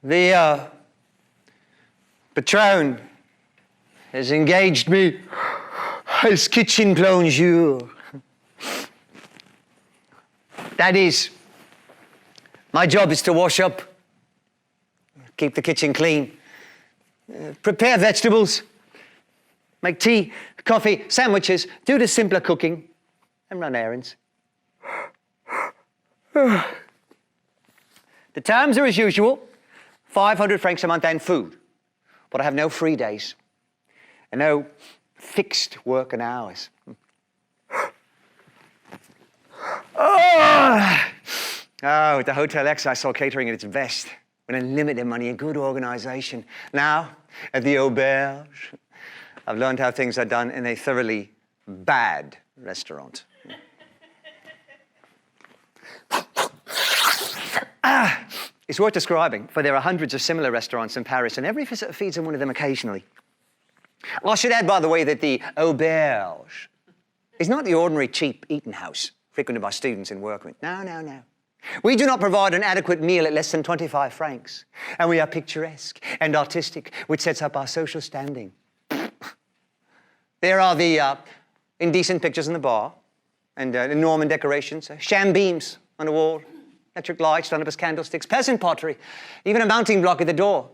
The patron has engaged me as kitchen plongeur. That is, my job is to wash up, keep the kitchen clean, prepare vegetables, make tea, coffee, sandwiches, do the simpler cooking, and run errands. The terms are as usual, 500 francs a month and food, but I have no free days and no fixed working hours. Oh, at the Hotel X, I saw catering at its best, with unlimited money and good organization. Now, at the Auberge, I've learned how things are done in a thoroughly bad restaurant. It's worth describing, for there are hundreds of similar restaurants in Paris, and every visitor feeds in one of them occasionally. I should add, by the way, that the Auberge is not the ordinary cheap eating house frequented by students and workmen. No, no, no. We do not provide an adequate meal at less than 25 francs, and we are picturesque and artistic, which sets up our social standing. There are the indecent pictures in the bar, and Norman decorations, sham beams on the wall, electric lights done up as candlesticks, peasant pottery, even a mounting block at the door.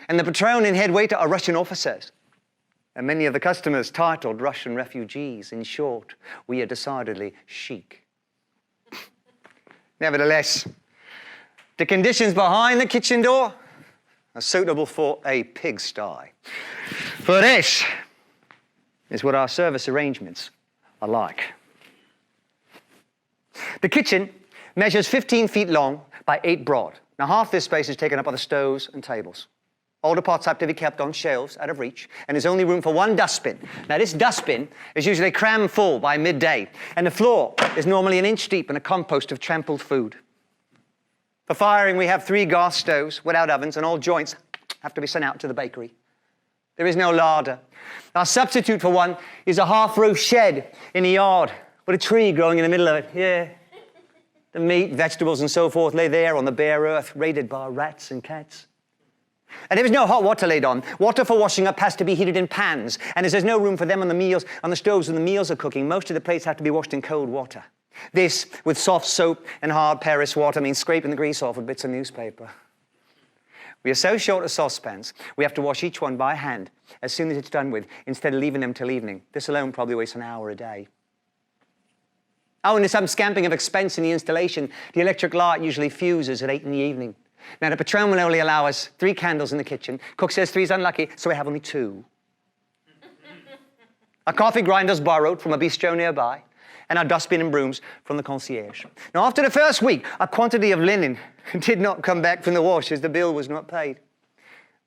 And the patron and head waiter are Russian officers. And many of the customers titled Russian refugees. In short, we are decidedly chic. Nevertheless, the conditions behind the kitchen door are suitable for a pigsty. For this is what our service arrangements are like. The kitchen measures 15 feet long by 8 broad. Now, half this space is taken up by the stoves and tables. Older pots have to be kept on shelves out of reach, and there's only room for one dustbin. Now, this dustbin is usually crammed full by midday, and the floor is normally an inch deep in a compost of trampled food. For firing, we have 3 gas stoves without ovens, and all joints have to be sent out to the bakery. There is no larder. Our substitute for one is a half-roof shed in the yard with a tree growing in the middle of it. Yeah. The meat, vegetables, and so forth lay there on the bare earth, raided by rats and cats. And there is no hot water laid on. Water for washing up has to be heated in pans. And as there's no room for them on the stoves when the meals are cooking, most of the plates have to be washed in cold water. This, with soft soap and hard Paris water, means scraping the grease off with bits of newspaper. We are so short of saucepans, we have to wash each one by hand as soon as it's done with, instead of leaving them till evening. This alone probably wastes an hour a day. Oh, and there's some scamping of expense in the installation. The electric light usually fuses at 8 in the evening. Now, the patron will only allow us 3 candles in the kitchen. Cook says 3 is unlucky, so we have only 2. Our coffee grinder's borrowed from a bistro nearby, and our dustbin and brooms from the concierge. Now, after the first week, a quantity of linen did not come back from the wash as the bill was not paid.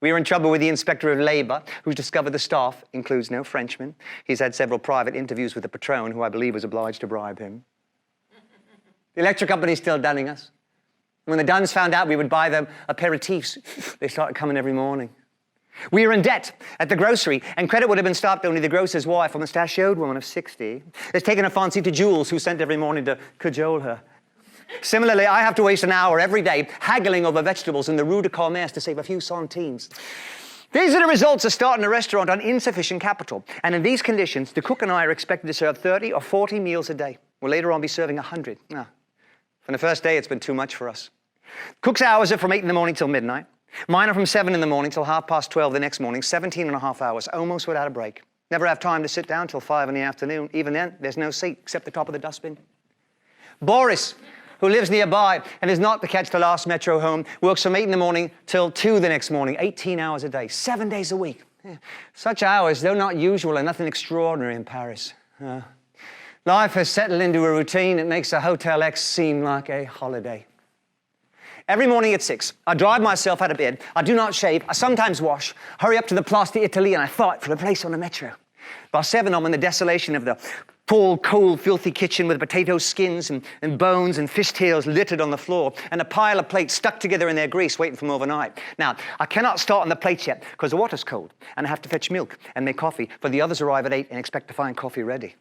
We were in trouble with the inspector of labor, who's discovered the staff includes no Frenchman. He's had several private interviews with the patron, who I believe was obliged to bribe him. The electric company's still dunning us. When the Duns found out we would buy them aperitifs, they started coming every morning. We were in debt at the grocery, and credit would have been stopped only the grocer's wife, a mustachioed woman of 60, has taken a fancy to Jules, who sent every morning to cajole her. Similarly, I have to waste an hour every day haggling over vegetables in the Rue de Commerce to save a few centimes. These are the results of starting a restaurant on insufficient capital. And in these conditions, the cook and I are expected to serve 30 or 40 meals a day. We'll later on be serving 100. From the first day, it's been too much for us. Cook's hours are from 8 in the morning till midnight. Mine are from 7 in the morning till 12:30 the next morning, 17 and a half hours, almost without a break. Never have time to sit down till 5 in the afternoon. Even then, there's no seat except the top of the dustbin. Boris, who lives nearby and is not to catch the last metro home, works from 8 in the morning till 2 the next morning, 18 hours a day, 7 days a week. Such hours, though not usual, are nothing extraordinary in Paris. Life has settled into a routine that makes the Hotel X seem like a holiday. Every morning at 6, I drive myself out of bed. I do not shave. I sometimes wash, hurry up to the Place d'Italie, and I fight for a place on the metro. By 7, I'm in the desolation of the tall, cold, filthy kitchen with potato skins and bones and fishtails littered on the floor and a pile of plates stuck together in their grease waiting for them overnight. Now, I cannot start on the plates yet because the water's cold and I have to fetch milk and make coffee, for the others arrive at 8 and expect to find coffee ready.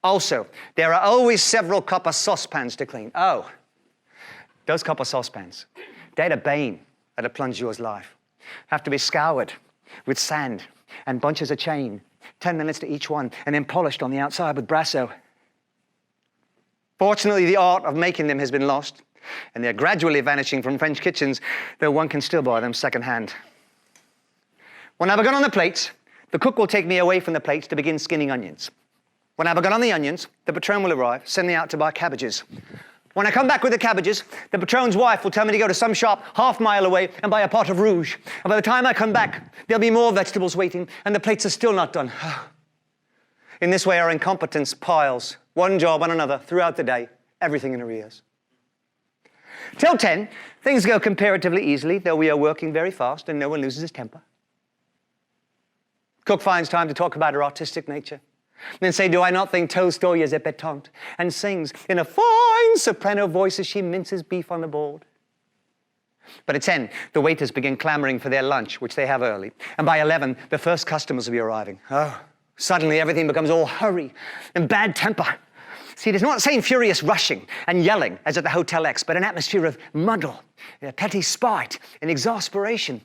Also, there are always several copper saucepans to clean. Oh, those copper saucepans, they're the bane of the plongeur's life. Have to be scoured with sand and bunches of chain, 10 minutes to each one, and then polished on the outside with brasso. Fortunately, the art of making them has been lost, and they're gradually vanishing from French kitchens, though one can still buy them secondhand. When I've begun on the plates, the cook will take me away from the plates to begin skinning onions. When I've begun on the onions, the patron will arrive, send me out to buy cabbages. When I come back with the cabbages, the patron's wife will tell me to go to some shop half-mile away and buy a pot of rouge. And by the time I come back, there'll be more vegetables waiting, and the plates are still not done. In this way, our incompetence piles, one job on another, throughout the day, everything in arrears. Till 10, things go comparatively easily, though we are working very fast and no one loses his temper. Cook finds time to talk about her artistic nature. Then say, do I not think Tolstoy is épatante? And sings in a fine soprano voice as she minces beef on the board. But at 10, the waiters begin clamoring for their lunch, which they have early. And by 11, the first customers will be arriving. Oh, suddenly everything becomes all hurry and bad temper. See, it is not the same furious rushing and yelling as at the Hotel X, but an atmosphere of muddle, petty spite, and exasperation.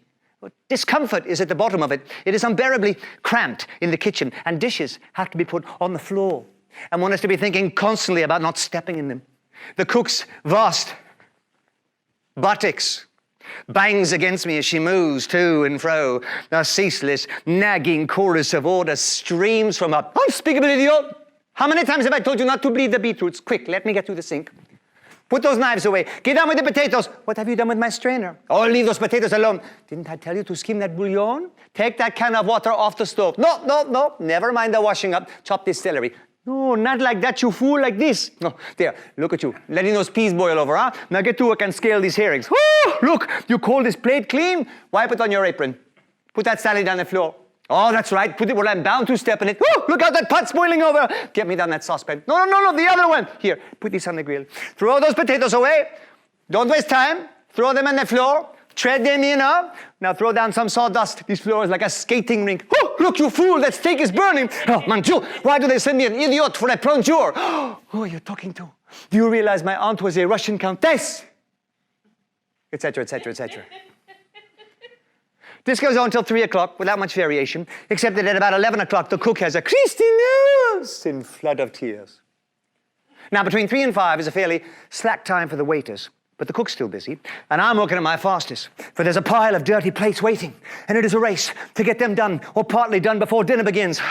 Discomfort is at the bottom of it. It is unbearably cramped in the kitchen, and dishes have to be put on the floor. And one has to be thinking constantly about not stepping in them. The cook's vast buttocks bangs against me as she moves to and fro. A ceaseless, nagging chorus of order streams from her. Unspeakable idiot! How many times have I told you not to bleed the beetroots? Quick, let me get through the sink. Put those knives away. Get on with the potatoes. What have you done with my strainer? Oh, leave those potatoes alone. Didn't I tell you to skim that bouillon? Take that can of water off the stove. No. Never mind the washing up. Chop this celery. No, not like that, you fool, like this. No, there, look at you. Letting those peas boil over, huh? Now get to work and scale these herrings. Woo! Look, you call this plate clean? Wipe it on your apron. Put that salad on the floor. Oh, that's right. Put it where I'm bound to step in it. Oh, look out, that pot's boiling over. Get me down that saucepan. No, the other one. Here, put this on the grill. Throw those potatoes away. Don't waste time. Throw them on the floor. Tread them in, huh? Now throw down some sawdust. This floor is like a skating rink. Oh, look, you fool, that steak is burning. Oh, mon Dieu, why do they send me an idiot for a plongeur? Who are you talking to? Do you realize my aunt was a Russian countess? Etc., etc., etc. This goes on until 3 o'clock without much variation, except that at about 11 o'clock, the cook has a Christine in flood of tears. Now, between 3 and 5 is a fairly slack time for the waiters, but the cook's still busy, and I'm working at my fastest, for there's a pile of dirty plates waiting, and it is a race to get them done, or partly done before dinner begins.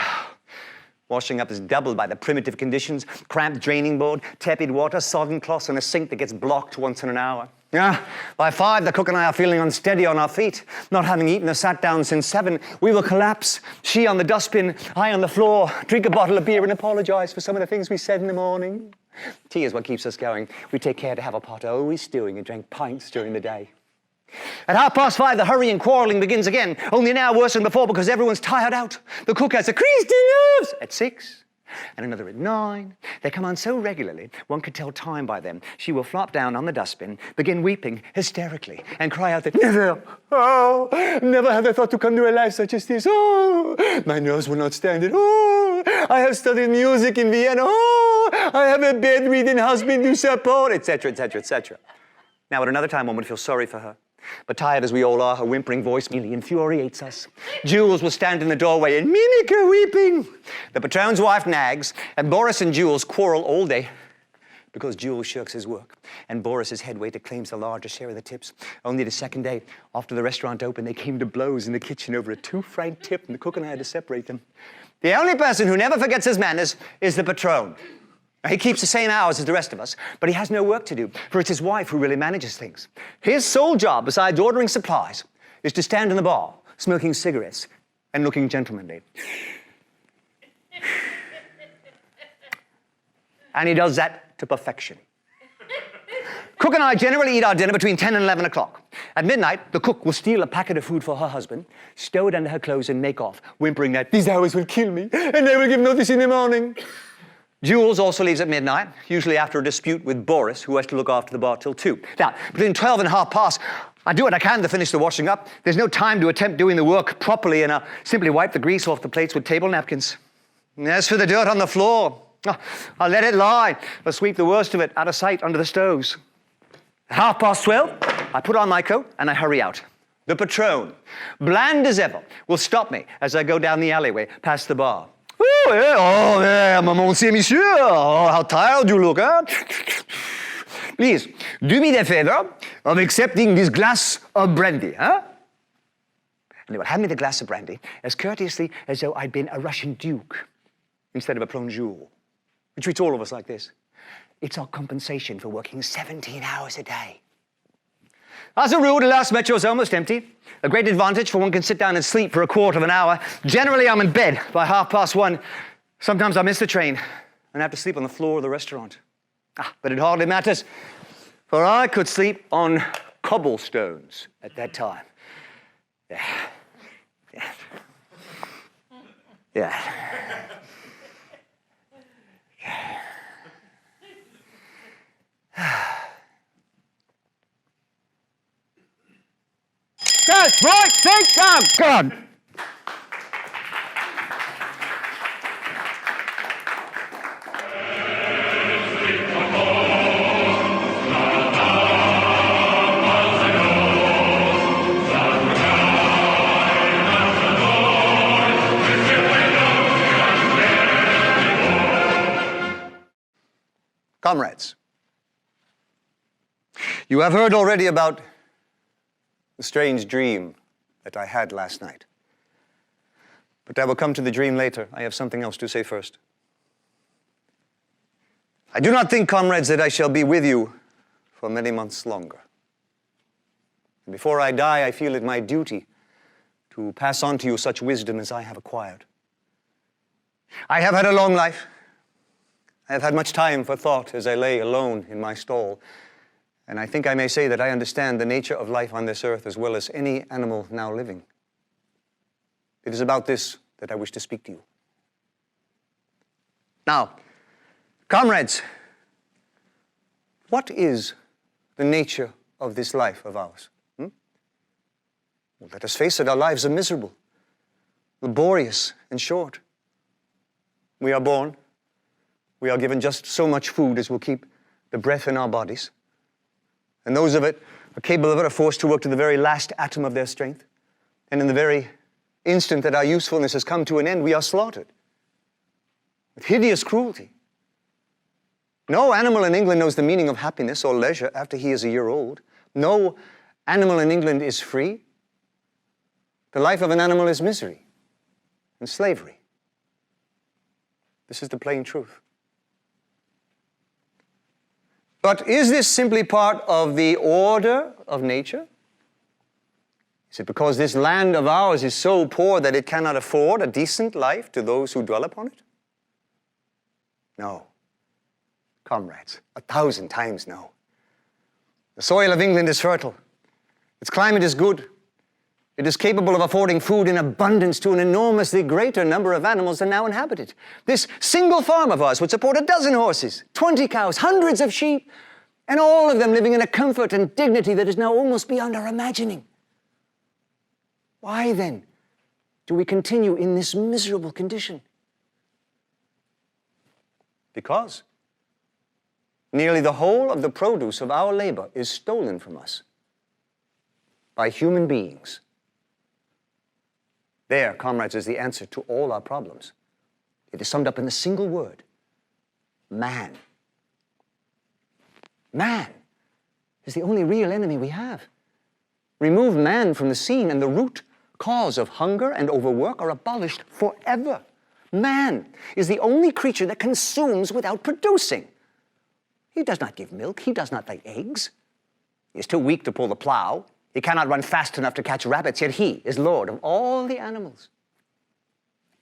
Washing up is doubled by the primitive conditions, cramped draining board, tepid water, sodden cloths, and a sink that gets blocked once in an hour. Yeah, by 5, the cook and I are feeling unsteady on our feet. Not having eaten or sat down since 7, we will collapse. She on the dustbin, I on the floor, drink a bottle of beer and apologize for some of the things we said in the morning. Tea is what keeps us going. We take care to have a pot always stewing and drink pints during the day. At 5:30, the hurry and quarreling begins again, only now worse than before because everyone's tired out. The cook has a creased nerves at 6. And another at 9. They come on so regularly, one could tell time by them. She will flop down on the dustbin, begin weeping hysterically, and cry out that never have I thought to come to a life such as this. Oh, my nerves will not stand it. Oh, I have studied music in Vienna. Oh, I have a bedridden husband to support, etc., etc., etc. Now, at another time, one would feel sorry for her. But tired as we all are, her whimpering voice merely infuriates us. Jules will stand in the doorway and mimic her weeping. The patron's wife nags, and Boris and Jules quarrel all day because Jules shirks his work, and Boris's head waiter claims the larger share of the tips. Only the second day, after the restaurant opened, they came to blows in the kitchen over a 2-franc tip, and the cook and I had to separate them. The only person who never forgets his manners is the patron. He keeps the same hours as the rest of us, but he has no work to do, for it's his wife who really manages things. His sole job, besides ordering supplies, is to stand in the bar, smoking cigarettes and looking gentlemanly. And he does that to perfection. Cook and I generally eat our dinner between 10 and 11 o'clock. At midnight, the cook will steal a packet of food for her husband, stow it under her clothes, and make off, whimpering that these hours will kill me, and they will give notice in the morning. Jules also leaves at midnight, usually after a dispute with Boris, who has to look after the bar till 2. Now, between 12 and half past, I do what I can to finish the washing up. There's no time to attempt doing the work properly, and I'll simply wipe the grease off the plates with table napkins. And as for the dirt on the floor, I'll let it lie, or sweep the worst of it out of sight under the stoves. At 12:30, I put on my coat and I hurry out. The patron, bland as ever, will stop me as I go down the alleyway past the bar. Oh, yeah, monsieur, monsieur. Oh, how tired you look, huh? Please, do me the favor of accepting this glass of brandy, huh? And they will hand me the glass of brandy as courteously as though I'd been a Russian duke instead of a plongeon. We treat all of us like this. It's our compensation for working 17 hours a day. As a rule, the last metro is almost empty. A great advantage, for one can sit down and sleep for a quarter of an hour. Generally, I'm in bed by 1:30. Sometimes I miss the train and have to sleep on the floor of the restaurant. But it hardly matters, for I could sleep on cobblestones at that time. Yeah. Yes, right, take time, God. Comrades, you have heard already about the strange dream that I had last night. But I will come to the dream later. I have something else to say first. I do not think, comrades, that I shall be with you for many months longer. And before I die, I feel it my duty to pass on to you such wisdom as I have acquired. I have had a long life. I have had much time for thought as I lay alone in my stall. And I think I may say that I understand the nature of life on this earth as well as any animal now living. It is about this that I wish to speak to you. Now, comrades, what is the nature of this life of ours? Well, let us face it, our lives are miserable, laborious, and short. We are born. We are given just so much food as will keep the breath in our bodies. And those of it are capable of it are forced to work to the very last atom of their strength. And in the very instant that our usefulness has come to an end, we are slaughtered with hideous cruelty. No animal in England knows the meaning of happiness or leisure after he is a year old. No animal in England is free. The life of an animal is misery and slavery. This is the plain truth. But is this simply part of the order of nature? Is it because this land of ours is so poor that it cannot afford a decent life to those who dwell upon it? No. Comrades, 1,000 times no. The soil of England is fertile. Its climate is good. It is capable of affording food in abundance to an enormously greater number of animals than now inhabit it. This single farm of ours would support 12 horses, 20 cows, hundreds of sheep, and all of them living in a comfort and dignity that is now almost beyond our imagining. Why then do we continue in this miserable condition? Because nearly the whole of the produce of our labor is stolen from us by human beings. There, comrades, is the answer to all our problems. It is summed up in a single word: man. Man is the only real enemy we have. Remove man from the scene and the root cause of hunger and overwork are abolished forever. Man is the only creature that consumes without producing. He does not give milk. He does not lay eggs. He is too weak to pull the plow. He cannot run fast enough to catch rabbits, yet he is Lord of all the animals.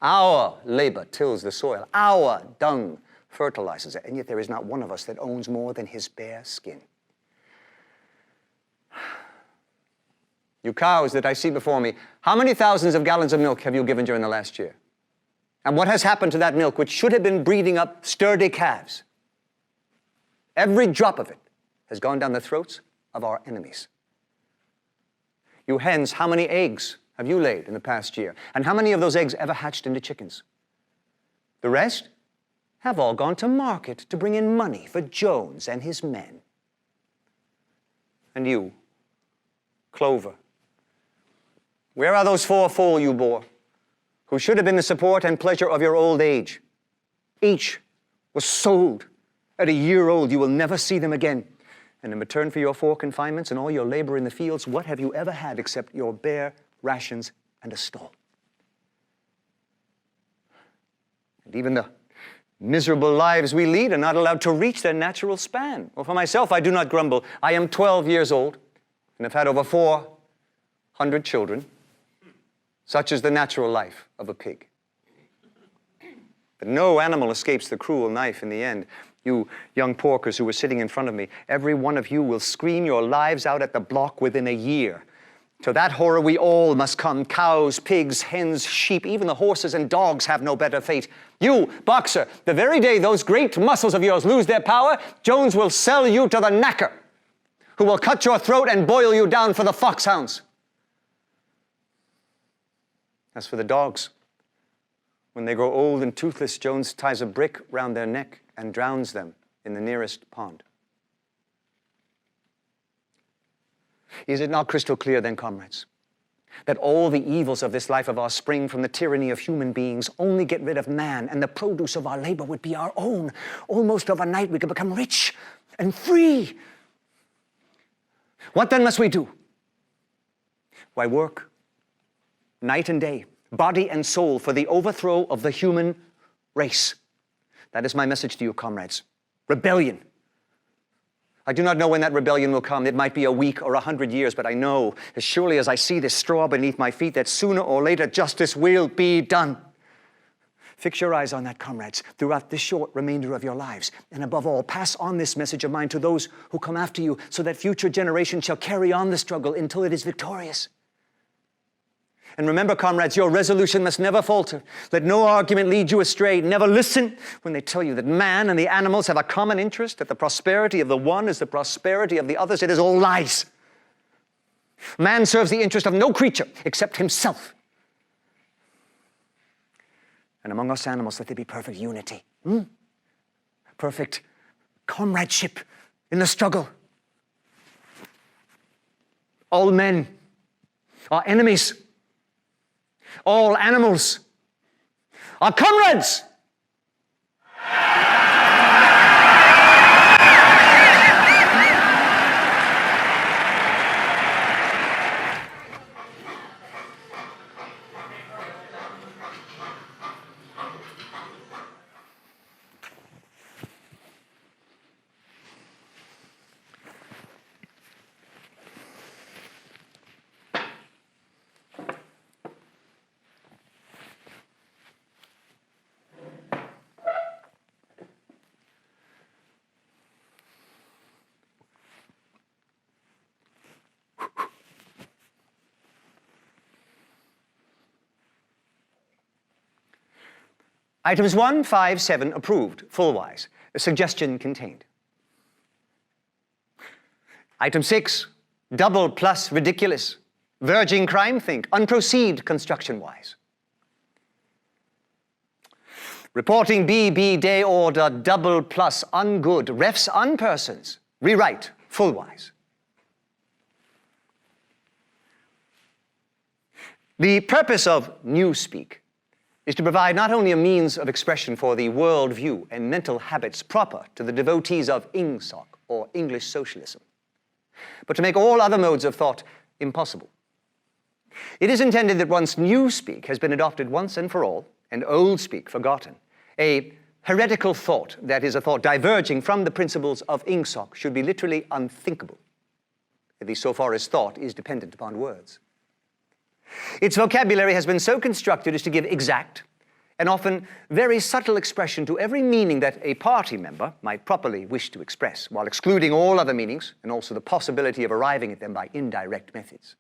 Our labor tills the soil. Our dung fertilizes it, and yet there is not one of us that owns more than his bare skin. You cows that I see before me, how many thousands of gallons of milk have you given during the last year? And what has happened to that milk, which should have been breeding up sturdy calves? Every drop of it has gone down the throats of our enemies. You hens, how many eggs have you laid in the past year? And how many of those eggs ever hatched into chickens? The rest have all gone to market to bring in money for Jones and his men. And you, Clover, where are those 4 foal you bore, who should have been the support and pleasure of your old age? Each was sold. At a year old, you will never see them again. And in return for your 4 confinements and all your labor in the fields, what have you ever had except your bare rations and a stall? And even the miserable lives we lead are not allowed to reach their natural span. Well, for myself, I do not grumble. I am 12 years old and have had over 400 children. Such is the natural life of a pig. But no animal escapes the cruel knife in the end. You young porkers who were sitting in front of me, every one of you will scream your lives out at the block within a year. To that horror we all must come. Cows, pigs, hens, sheep, even the horses and dogs have no better fate. You, boxer, the very day those great muscles of yours lose their power, Jones will sell you to the knacker, who will cut your throat and boil you down for the foxhounds. As for the dogs, when they grow old and toothless, Jones ties a brick round their neck and drowns them in the nearest pond. Is it not crystal clear then, comrades, that all the evils of this life of ours spring from the tyranny of human beings? Only get rid of man, and the produce of our labor would be our own. Almost overnight we could become rich and free. What then must we do? Why, work night and day, body and soul, for the overthrow of the human race. That is my message to you, comrades. Rebellion. I do not know when that rebellion will come. It might be a week or 100 years, but I know, as surely as I see this straw beneath my feet, that sooner or later justice will be done. Fix your eyes on that, comrades, throughout this short remainder of your lives. And above all, pass on this message of mine to those who come after you, so that future generations shall carry on the struggle until it is victorious. And remember, comrades, your resolution must never falter. Let no argument lead you astray. Never listen when they tell you that man and the animals have a common interest, that the prosperity of the one is the prosperity of the others. It is all lies. Man serves the interest of no creature except himself. And among us animals, let there be perfect unity. Perfect comradeship in the struggle. All men are enemies. All animals are comrades. Items 1, 5, 7 approved, full-wise. A suggestion contained. Item 6, double plus ridiculous. Verging crime, think. Unproceed construction-wise. Reporting B, day order, double plus, ungood. Refs, unpersons. Rewrite, full-wise. The purpose of newspeak is to provide not only a means of expression for the world view and mental habits proper to the devotees of Ingsoc, or English socialism, but to make all other modes of thought impossible. It is intended that once newspeak has been adopted once and for all, and old speak forgotten, a heretical thought, that is, a thought diverging from the principles of Ingsoc, should be literally unthinkable, at least so far as thought is dependent upon words. Its vocabulary has been so constructed as to give exact and often very subtle expression to every meaning that a party member might properly wish to express, while excluding all other meanings and also the possibility of arriving at them by indirect methods.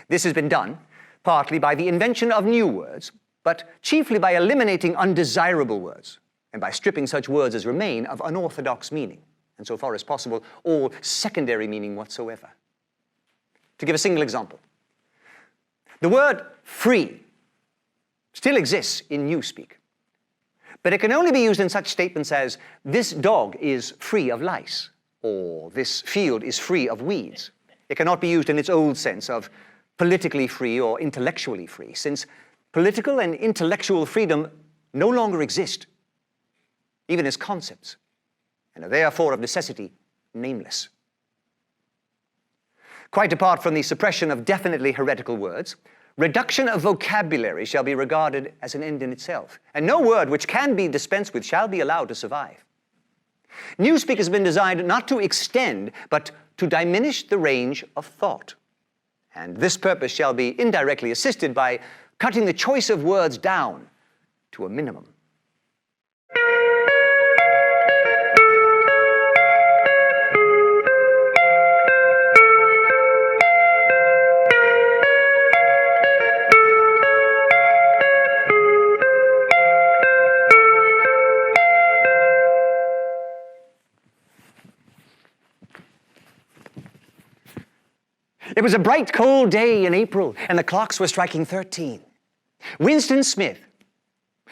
This has been done partly by the invention of new words, but chiefly by eliminating undesirable words and by stripping such words as remain of unorthodox meaning, and so far as possible, all secondary meaning whatsoever. To give a single example, the word free still exists in Newspeak, but it can only be used in such statements as, this dog is free of lice, or this field is free of weeds. It cannot be used in its old sense of politically free or intellectually free, since political and intellectual freedom no longer exist, even as concepts, and are therefore of necessity nameless. Quite apart from the suppression of definitely heretical words, reduction of vocabulary shall be regarded as an end in itself, and no word which can be dispensed with shall be allowed to survive. Newspeak has been designed not to extend, but to diminish the range of thought. And this purpose shall be indirectly assisted by cutting the choice of words down to a minimum. It was a bright, cold day in April, and the clocks were striking 13. Winston Smith,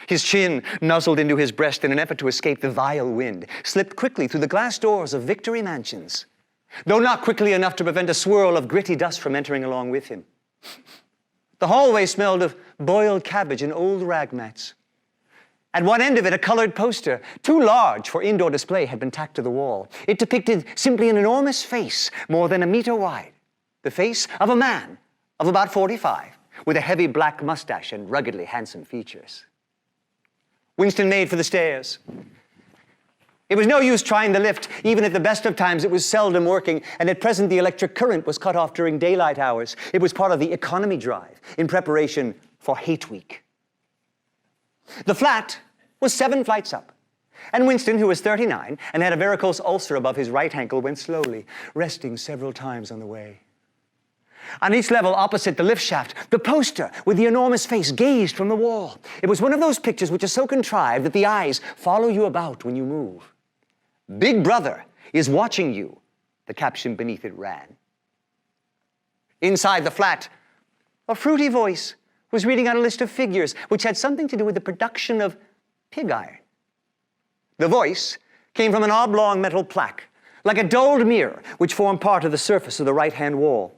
his chin nuzzled into his breast in an effort to escape the vile wind, slipped quickly through the glass doors of Victory Mansions, though not quickly enough to prevent a swirl of gritty dust from entering along with him. The hallway smelled of boiled cabbage and old rag mats. At one end of it, a colored poster, too large for indoor display, had been tacked to the wall. It depicted simply an enormous face, more than a meter wide. The face of a man of about 45, with a heavy black mustache and ruggedly handsome features. Winston made for the stairs. It was no use trying the lift. Even at the best of times, it was seldom working, and at present the electric current was cut off during daylight hours. It was part of the economy drive in preparation for Hate Week. The flat was 7 flights up, and Winston, who was 39 and had a varicose ulcer above his right ankle, went slowly, resting several times on the way. On each level opposite the lift shaft, the poster with the enormous face gazed from the wall. It was one of those pictures which are so contrived that the eyes follow you about when you move. Big Brother is watching you, the caption beneath it ran. Inside the flat, a fruity voice was reading out a list of figures which had something to do with the production of pig iron. The voice came from an oblong metal plaque, like a dulled mirror, which formed part of the surface of the right-hand wall.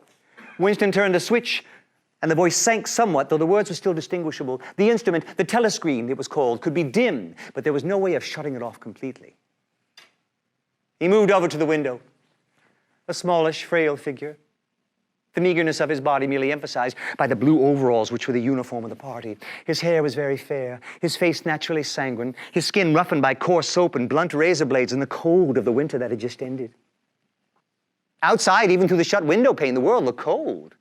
Winston turned a switch, and the voice sank somewhat, though the words were still distinguishable. The instrument, the telescreen it was called, could be dimmed, but there was no way of shutting it off completely. He moved over to the window, a smallish, frail figure, the meagerness of his body merely emphasized by the blue overalls which were the uniform of the party. His hair was very fair, his face naturally sanguine, his skin roughened by coarse soap and blunt razor blades in the cold of the winter that had just ended. Outside, even through the shut window pane, the world looked cold.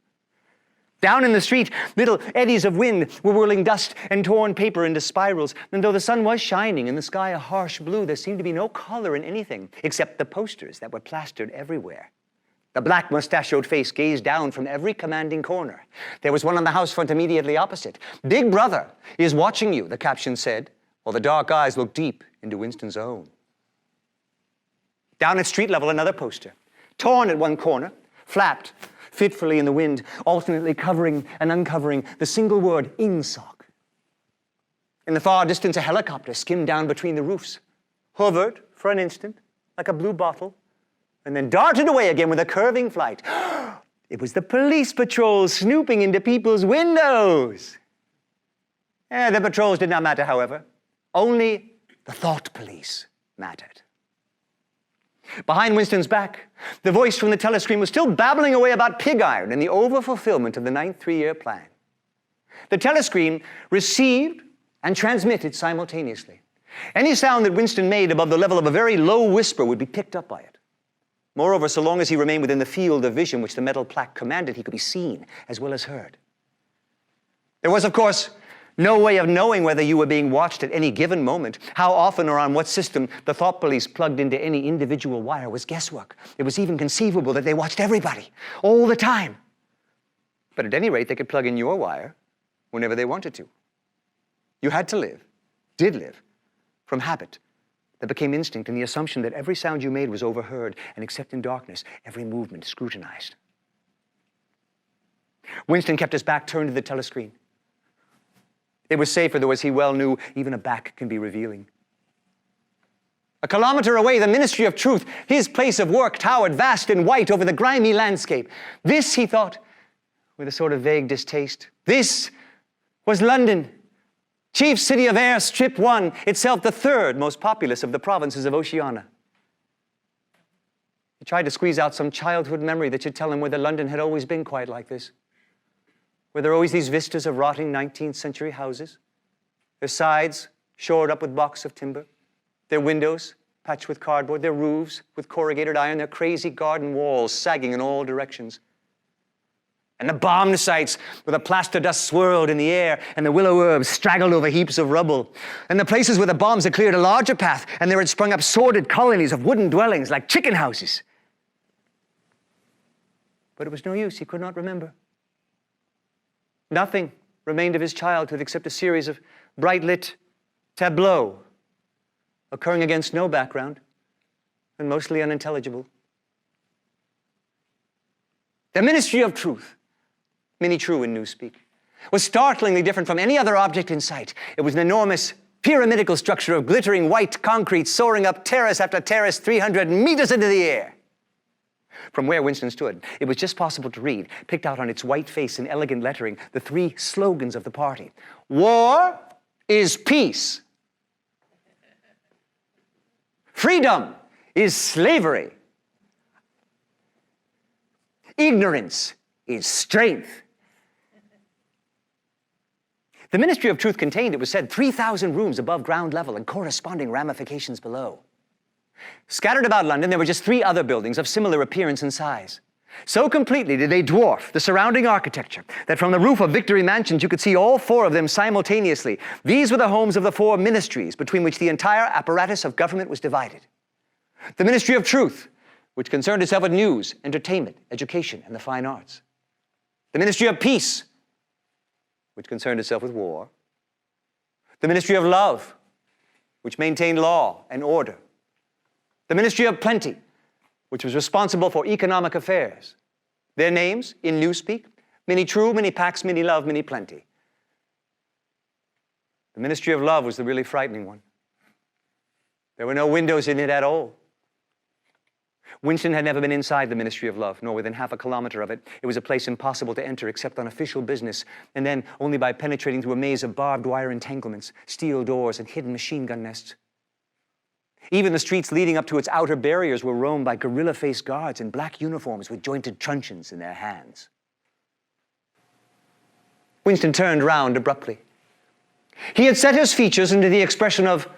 Down in the street, little eddies of wind were whirling dust and torn paper into spirals, and though the sun was shining and the sky a harsh blue, there seemed to be no color in anything except the posters that were plastered everywhere. The black mustachioed face gazed down from every commanding corner. There was one on the house front immediately opposite. Big Brother is watching you, the caption said, while the dark eyes looked deep into Winston's own. Down at street level, another poster, torn at one corner, flapped fitfully in the wind, alternately covering and uncovering the single word, Ingsoc. In the far distance, a helicopter skimmed down between the roofs, hovered for an instant like a blue bottle, and then darted away again with a curving flight. It was the police patrols snooping into people's windows. The patrols did not matter, however. Only the thought police mattered. Behind Winston's back, the voice from the telescreen was still babbling away about pig iron and the over-fulfillment of the 9th three-year plan. The telescreen received and transmitted simultaneously. Any sound that Winston made above the level of a very low whisper would be picked up by it. Moreover, so long as he remained within the field of vision which the metal plaque commanded, he could be seen as well as heard. There was, of course, no way of knowing whether you were being watched at any given moment. How often or on what system the thought police plugged into any individual wire was guesswork. It was even conceivable that they watched everybody, all the time. But at any rate, they could plug in your wire whenever they wanted to. You had to live, did live, from habit that became instinct and the assumption that every sound you made was overheard, and except in darkness, every movement scrutinized. Winston kept his back turned to the telescreen. It was safer, though, as he well knew, even a back can be revealing. A kilometer away, the Ministry of Truth, his place of work, towered vast and white over the grimy landscape. This, he thought, with a sort of vague distaste, this was London, chief city of air, Strip 1, itself the third most populous of the provinces of Oceania. He tried to squeeze out some childhood memory that should tell him whether London had always been quite like this. Were there always these vistas of rotting 19th century houses, their sides shored up with blocks of timber, their windows patched with cardboard, their roofs with corrugated iron, their crazy garden walls sagging in all directions, and the bomb sites where the plaster dust swirled in the air and the willow herbs straggled over heaps of rubble, and the places where the bombs had cleared a larger path and there had sprung up sordid colonies of wooden dwellings like chicken houses. But it was no use, he could not remember. Nothing remained of his childhood except a series of bright-lit tableaux occurring against no background and mostly unintelligible. The Ministry of Truth, mini true in Newspeak, was startlingly different from any other object in sight. It was an enormous pyramidical structure of glittering white concrete soaring up terrace after terrace 300 meters into the air. From where Winston stood, it was just possible to read, picked out on its white face in elegant lettering, the three slogans of the party. War is peace. Freedom is slavery. Ignorance is strength. The Ministry of Truth contained, it was said, 3,000 rooms above ground level and corresponding ramifications below. Scattered about London, there were just 3 other buildings of similar appearance and size. So completely did they dwarf the surrounding architecture that from the roof of Victory Mansions you could see all 4 of them simultaneously. These were the homes of the 4 ministries between which the entire apparatus of government was divided. The Ministry of Truth, which concerned itself with news, entertainment, education, and the fine arts. The Ministry of Peace, which concerned itself with war. The Ministry of Love, which maintained law and order. The Ministry of Plenty, which was responsible for economic affairs. Their names, in Newspeak, Mini True, Mini Pax, Mini Love, Mini Plenty. The Ministry of Love was the really frightening one. There were no windows in it at all. Winston had never been inside the Ministry of Love, nor within half a kilometer of it. It was a place impossible to enter except on official business, and then only by penetrating through a maze of barbed wire entanglements, steel doors, and hidden machine gun nests. Even the streets leading up to its outer barriers were roamed by gorilla-faced guards in black uniforms with jointed truncheons in their hands. Winston turned round abruptly. He had set his features into the expression of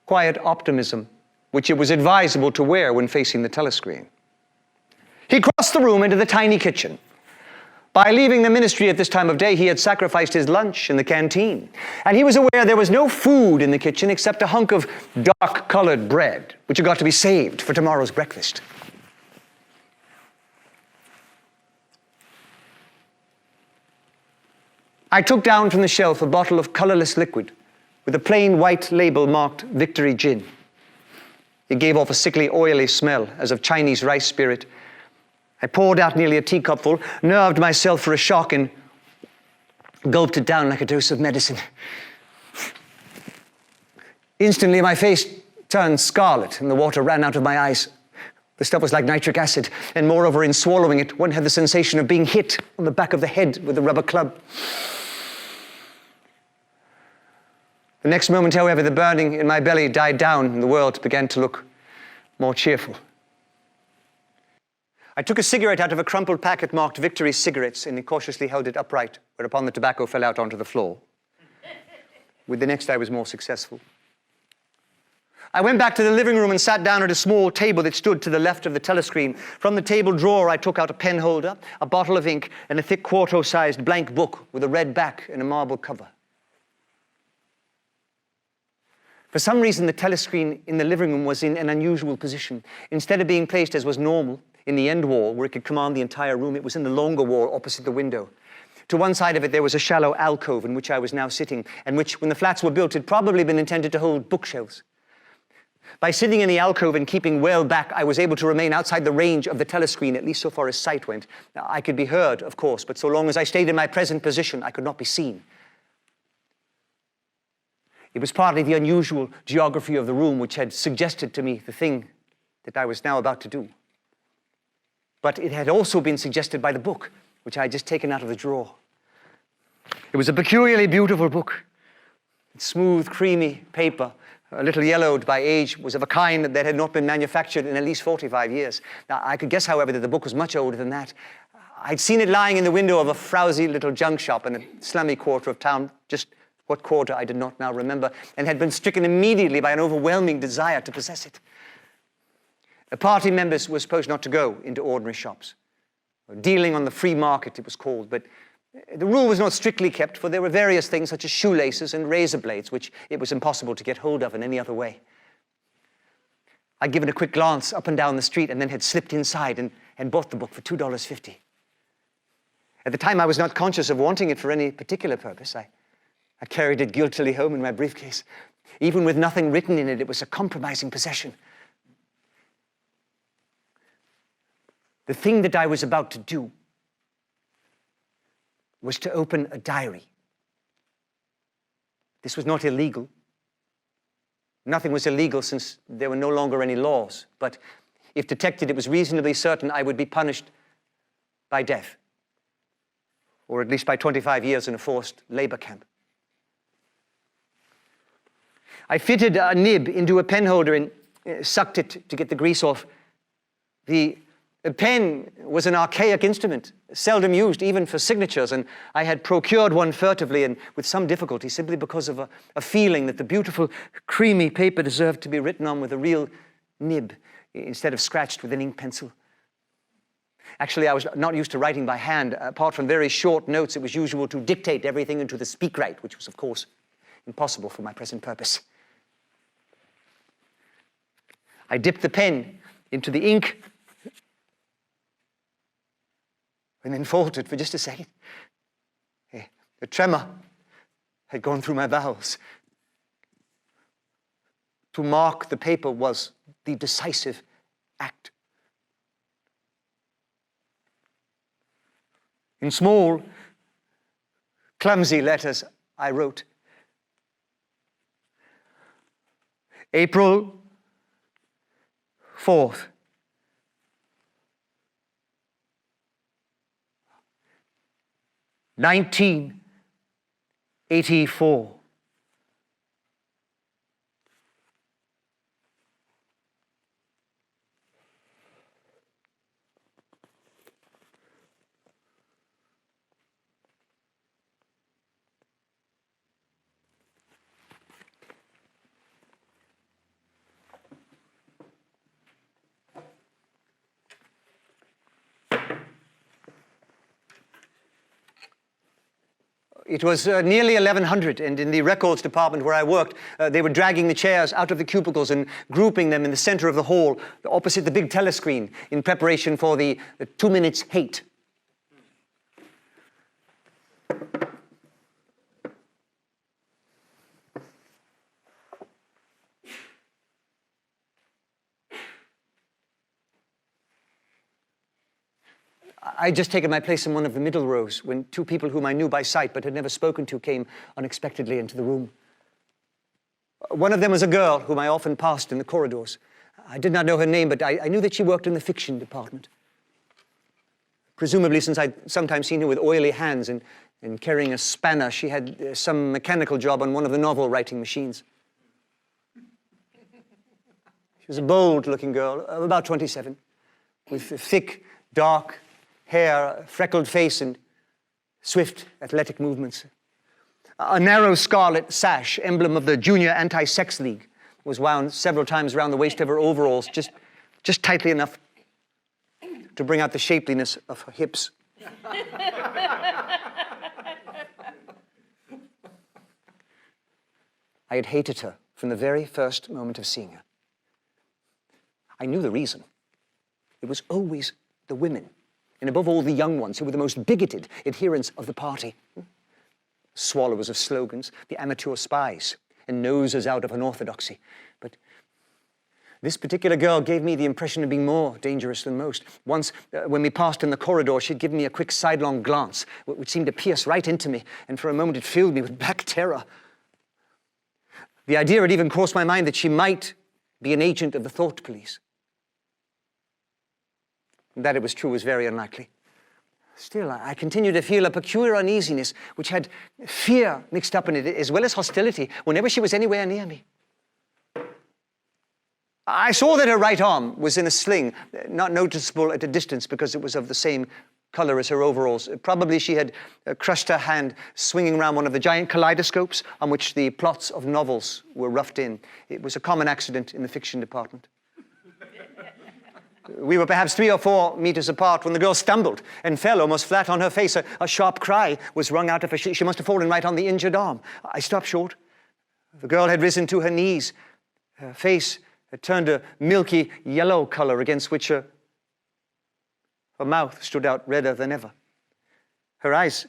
quiet optimism, which it was advisable to wear when facing the telescreen. He crossed the room into the tiny kitchen. By leaving the ministry at this time of day, he had sacrificed his lunch in the canteen, and he was aware there was no food in the kitchen except a hunk of dark-colored bread, which had got to be saved for tomorrow's breakfast. I took down from the shelf a bottle of colorless liquid with a plain white label marked Victory Gin. It gave off a sickly, oily smell, as of Chinese rice spirit. I poured out nearly a teacupful, nerved myself for a shock, and gulped it down like a dose of medicine. Instantly, my face turned scarlet, and the water ran out of my eyes. The stuff was like nitric acid, and moreover, in swallowing it, one had the sensation of being hit on the back of the head with a rubber club. The next moment, however, the burning in my belly died down, and the world began to look more cheerful. I took a cigarette out of a crumpled packet marked Victory Cigarettes and cautiously held it upright, whereupon the tobacco fell out onto the floor. With the next, I was more successful. I went back to the living room and sat down at a small table that stood to the left of the telescreen. From the table drawer, I took out a pen holder, a bottle of ink, and a thick quarto-sized blank book with a red back and a marble cover. For some reason, the telescreen in the living room was in an unusual position. Instead of being placed as was normal, in the end wall where it could command the entire room. It was in the longer wall opposite the window. To one side of it, there was a shallow alcove in which I was now sitting, and which, when the flats were built, had probably been intended to hold bookshelves. By sitting in the alcove and keeping well back, I was able to remain outside the range of the telescreen, at least so far as sight went. Now, I could be heard, of course, but so long as I stayed in my present position, I could not be seen. It was partly the unusual geography of the room which had suggested to me the thing that I was now about to do. But it had also been suggested by the book, which I had just taken out of the drawer. It was a peculiarly beautiful book. Its smooth, creamy paper, a little yellowed by age, was of a kind that had not been manufactured in at least 45 years. Now, I could guess, however, that the book was much older than that. I'd seen it lying in the window of a frowsy little junk shop in a slummy quarter of town, just what quarter I did not now remember, and had been stricken immediately by an overwhelming desire to possess it. The party members were supposed not to go into ordinary shops. Dealing on the free market, it was called, but the rule was not strictly kept, for there were various things such as shoelaces and razor blades, which it was impossible to get hold of in any other way. I'd given a quick glance up and down the street and then had slipped inside and bought the book for $2.50. At the time, I was not conscious of wanting it for any particular purpose. I carried it guiltily home in my briefcase. Even with nothing written in it, it was a compromising possession. The thing that I was about to do was to open a diary. This was not illegal. Nothing was illegal since there were no longer any laws. But if detected, it was reasonably certain I would be punished by death, or at least by 25 years in a forced labor camp. I fitted a nib into a pen holder and sucked it to get the grease off. The pen was an archaic instrument, seldom used even for signatures, and I had procured one furtively and with some difficulty, simply because of a feeling that the beautiful, creamy paper deserved to be written on with a real nib instead of scratched with an ink pencil. Actually, I was not used to writing by hand. Apart from very short notes, it was usual to dictate everything into the speakwrite, which was, of course, impossible for my present purpose. I dipped the pen into the ink and then faltered for just a second. A tremor had gone through my bowels. To mark the paper was the decisive act. In small, clumsy letters, I wrote, April 4th, 1984. It was nearly 1100, and in the records department where I worked, they were dragging the chairs out of the cubicles and grouping them in the center of the hall, opposite the big telescreen, in preparation for the 2 minutes hate. I'd just taken my place in one of the middle rows when two people whom I knew by sight but had never spoken to came unexpectedly into the room. One of them was a girl whom I often passed in the corridors. I did not know her name, but I knew that she worked in the fiction department. Presumably, since I'd sometimes seen her with oily hands and carrying a spanner, she had some mechanical job on one of the novel-writing machines. She was a bold-looking girl, about 27, with thick, dark hair, freckled face, and swift, athletic movements. A narrow scarlet sash, emblem of the Junior Anti-Sex League, was wound several times around the waist of her overalls, just tightly enough to bring out the shapeliness of her hips. I had hated her from the very first moment of seeing her. I knew the reason. it was always the women, and above all the young ones, who were the most bigoted adherents of the party. Swallowers of slogans, the amateur spies, and nosers out of unorthodoxy. But this particular girl gave me the impression of being more dangerous than most. Once, when we passed in the corridor, she'd given me a quick sidelong glance, which seemed to pierce right into me, and for a moment it filled me with black terror. The idea had even crossed my mind that she might be an agent of the thought police. That it was true was very unlikely. Still, I continued to feel a peculiar uneasiness which had fear mixed up in it, as well as hostility, whenever she was anywhere near me. I saw that her right arm was in a sling, not noticeable at a distance because it was of the same color as her overalls. Probably she had crushed her hand swinging around one of the giant kaleidoscopes on which the plots of novels were roughed in. It was a common accident in the fiction department. We were perhaps 3 or 4 meters apart when the girl stumbled and fell almost flat on her face. A sharp cry was wrung out of her. She must have fallen right on the injured arm. I stopped short. The girl had risen to her knees. Her face had turned a milky yellow color against which her mouth stood out redder than ever. Her eyes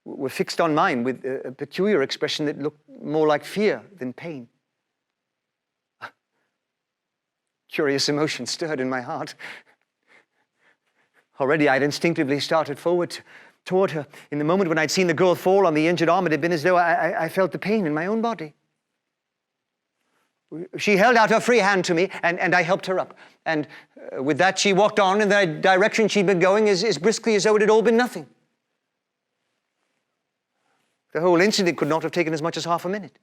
were fixed on mine with a peculiar expression that looked more like fear than pain. Curious emotion stirred in my heart. Already I'd instinctively started forward toward her. In the moment when I'd seen the girl fall on the injured arm, it had been as though I felt the pain in my own body. She held out her free hand to me, and I helped her up. And with that, she walked on in the direction she'd been going as briskly as though it had all been nothing. The whole incident could not have taken as much as half a minute.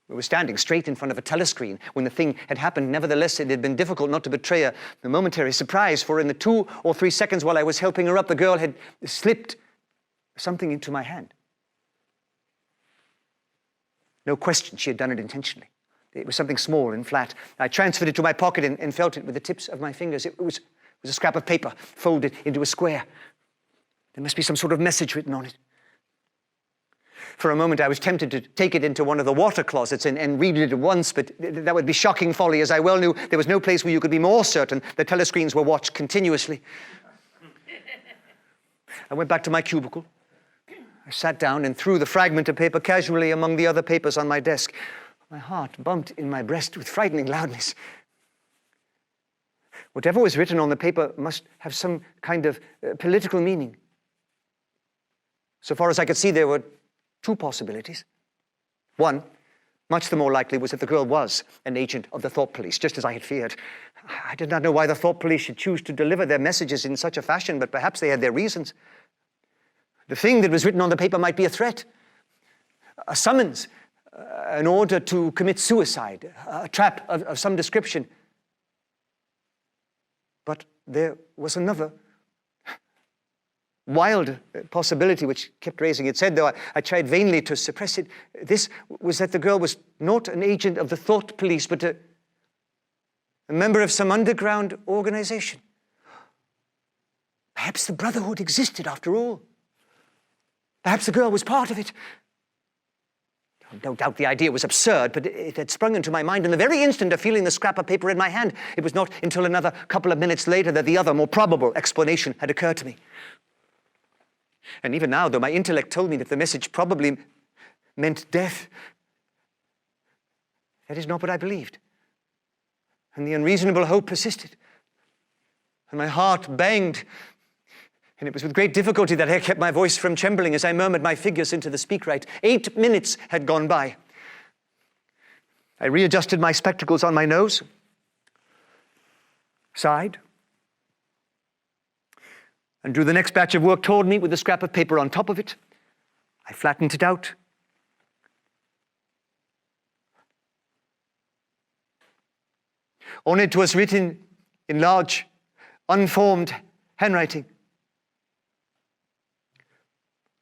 We were standing straight in front of a telescreen when the thing had happened. Nevertheless, it had been difficult not to betray a momentary surprise, for in the 2 or 3 seconds while I was helping her up, the girl had slipped something into my hand. No question, she had done it intentionally. It was something small and flat. I transferred it to my pocket and felt it with the tips of my fingers. It was a scrap of paper folded into a square. There must be some sort of message written on it. For a moment, I was tempted to take it into one of the water closets and read it at once, but that would be shocking folly, as I well knew there was no place where you could be more certain that telescreens were watched continuously. I went back to my cubicle. I sat down and threw the fragment of paper casually among the other papers on my desk. My heart bumped in my breast with frightening loudness. Whatever was written on the paper must have some kind of political meaning. So far as I could see, there were 2 possibilities. One, much the more likely, was that the girl was an agent of the thought police, just as I had feared. I did not know why the thought police should choose to deliver their messages in such a fashion, but perhaps they had their reasons. The thing that was written on the paper might be a threat, a summons, an order to commit suicide, a trap of some description. But there was another wild possibility which kept raising its head, though I tried vainly to suppress it. This was that the girl was not an agent of the thought police, but a member of some underground organization. Perhaps the Brotherhood existed after all. Perhaps the girl was part of it. No doubt the idea was absurd, but it had sprung into my mind in the very instant of feeling the scrap of paper in my hand. It was not until another couple of minutes later that the other, more probable explanation had occurred to me. And even now, though my intellect told me that the message probably meant death, that is not what I believed. And the unreasonable hope persisted. And my heart banged. And it was with great difficulty that I kept my voice from trembling as I murmured my figures into the speakwrite. 8 minutes had gone by. I readjusted my spectacles on my nose, sighed, and drew the next batch of work toward me with a scrap of paper on top of it. I flattened it out. On it was written in large, unformed handwriting,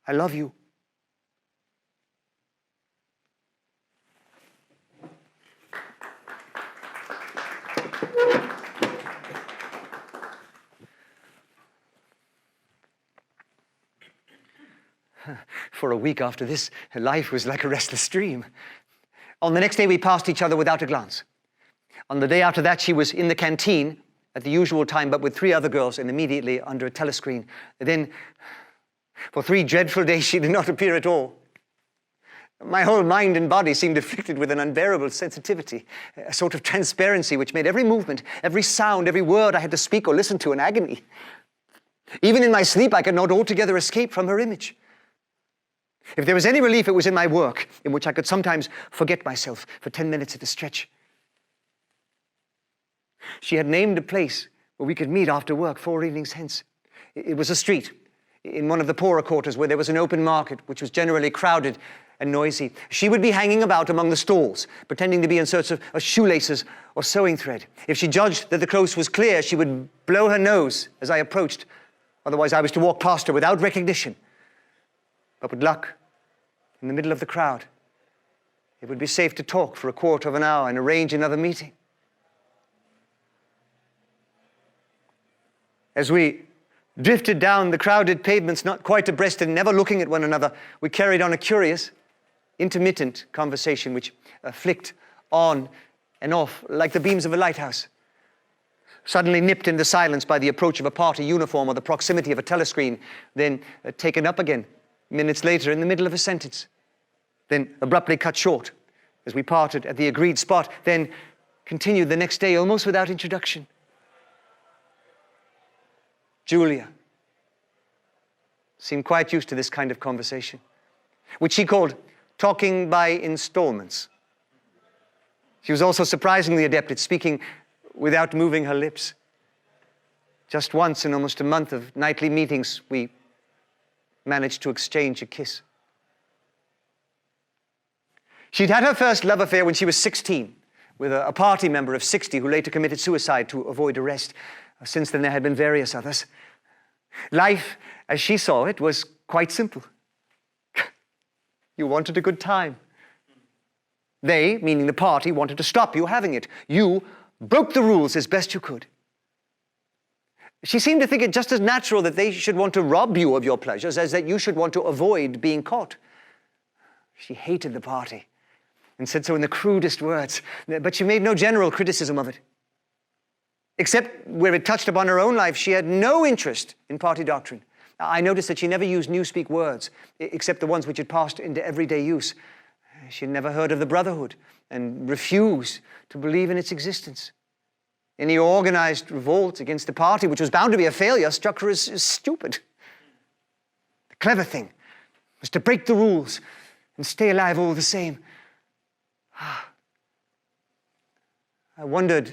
"I love you." For a week after this, life was like a restless stream. On the next day, we passed each other without a glance. On the day after that, she was in the canteen at the usual time, but with 3 other girls and immediately under a telescreen. Then, for 3 dreadful days, she did not appear at all. My whole mind and body seemed afflicted with an unbearable sensitivity, a sort of transparency which made every movement, every sound, every word I had to speak or listen to an agony. Even in my sleep, I could not altogether escape from her image. If there was any relief, it was in my work, in which I could sometimes forget myself for 10 minutes at a stretch. She had named a place where we could meet after work 4 evenings hence. It was a street in one of the poorer quarters where there was an open market, which was generally crowded and noisy. She would be hanging about among the stalls, pretending to be in search of shoelaces or sewing thread. If she judged that the coast was clear, she would blow her nose as I approached. Otherwise, I was to walk past her without recognition. But with luck, in the middle of the crowd, it would be safe to talk for a quarter of an hour and arrange another meeting. As we drifted down the crowded pavements, not quite abreast and never looking at one another, we carried on a curious, intermittent conversation which flicked on and off like the beams of a lighthouse, suddenly nipped into silence by the approach of a party uniform or the proximity of a telescreen, then taken up again minutes later in the middle of a sentence, then abruptly cut short as we parted at the agreed spot, then continued the next day almost without introduction. Julia seemed quite used to this kind of conversation, which she called talking by installments. She was also surprisingly adept at speaking without moving her lips. Just once in almost a month of nightly meetings, we managed to exchange a kiss. She'd had her first love affair when she was 16, with a party member of 60 who later committed suicide to avoid arrest. Since then, there had been various others. Life, as she saw it, was quite simple. You wanted a good time. They, meaning the party, wanted to stop you having it. You broke the rules as best you could. She seemed to think it just as natural that they should want to rob you of your pleasures as that you should want to avoid being caught. She hated the party and said so in the crudest words, but she made no general criticism of it. Except where it touched upon her own life, she had no interest in party doctrine. I noticed that she never used newspeak words, except the ones which had passed into everyday use. She had never heard of the Brotherhood and refused to believe in its existence. Any organized revolt against the party, which was bound to be a failure, struck her as stupid. The clever thing was to break the rules and stay alive all the same. I wondered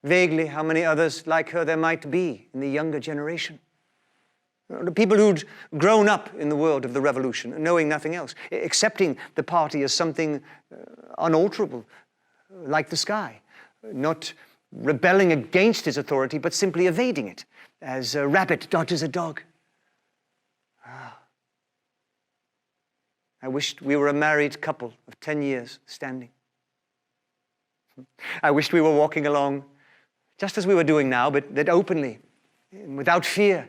vaguely how many others like her there might be in the younger generation. The people who'd grown up in the world of the revolution, knowing nothing else, accepting the party as something unalterable, like the sky, not rebelling against its authority, but simply evading it, as a rabbit dodges a dog. I wished we were a married couple of 10 years standing. I wished we were walking along just as we were doing now, but that openly, without fear,